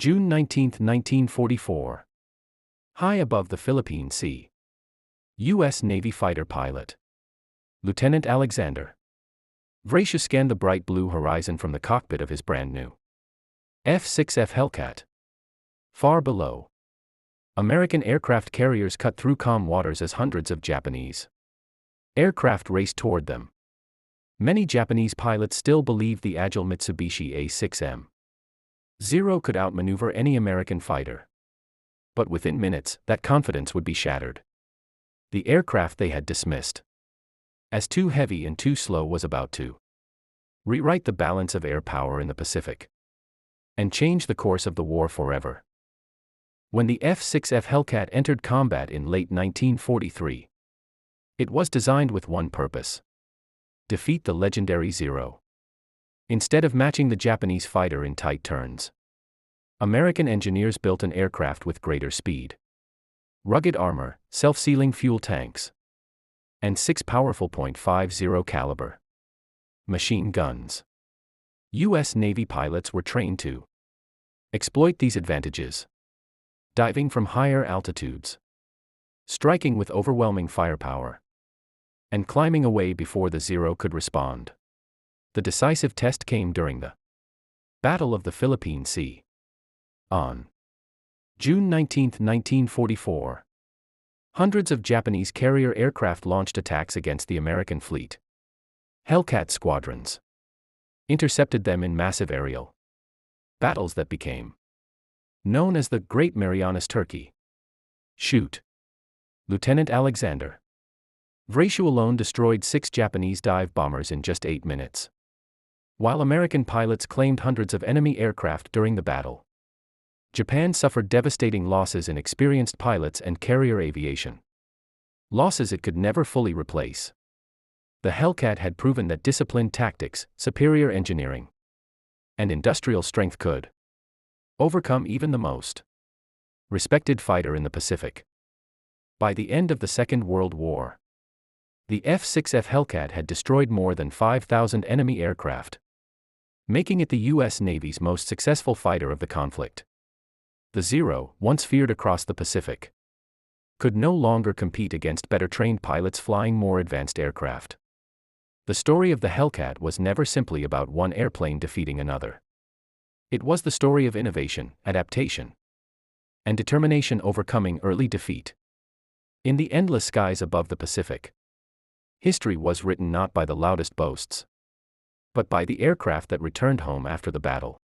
June 19, 1944. High above the Philippine Sea. U.S. Navy fighter pilot Lieutenant Alexander Vracia scanned the bright blue horizon from the cockpit of his brand-new F6F Hellcat. Far below, American aircraft carriers cut through calm waters as hundreds of Japanese aircraft raced toward them. Many Japanese pilots still believed the agile Mitsubishi A6M Zero could outmaneuver any American fighter. But within minutes, that confidence would be shattered. The aircraft they had dismissed as too heavy and too slow was about to rewrite the balance of air power in the Pacific and change the course of the war forever. When the F6F Hellcat entered combat in late 1943, it was designed with one purpose: defeat the legendary Zero. Instead of matching the Japanese fighter in tight turns, American engineers built an aircraft with greater speed, rugged armor, self-sealing fuel tanks, and 6 powerful .50 caliber machine guns. U.S. Navy pilots were trained to exploit these advantages, diving from higher altitudes, striking with overwhelming firepower, and climbing away before the Zero could respond. The decisive test came during the Battle of the Philippine Sea. On June 19, 1944, hundreds of Japanese carrier aircraft launched attacks against the American fleet. Hellcat squadrons intercepted them in massive aerial battles that became known as the Great Marianas Turkey Shoot. Lieutenant Alexander Vracia alone destroyed 6 Japanese dive bombers in just 8 minutes. While American pilots claimed hundreds of enemy aircraft during the battle, Japan suffered devastating losses in experienced pilots and carrier aviation. Losses it could never fully replace. The Hellcat had proven that disciplined tactics, superior engineering, and industrial strength could overcome even the most respected fighter in the Pacific. By the end of the Second World War, the F6F Hellcat had destroyed more than 5,000 enemy aircraft, making it the U.S. Navy's most successful fighter of the conflict. The Zero, once feared across the Pacific, could no longer compete against better-trained pilots flying more advanced aircraft. The story of the Hellcat was never simply about one airplane defeating another. It was the story of innovation, adaptation, and determination overcoming early defeat. In the endless skies above the Pacific, history was written not by the loudest boasts, but by the aircraft that returned home after the battle.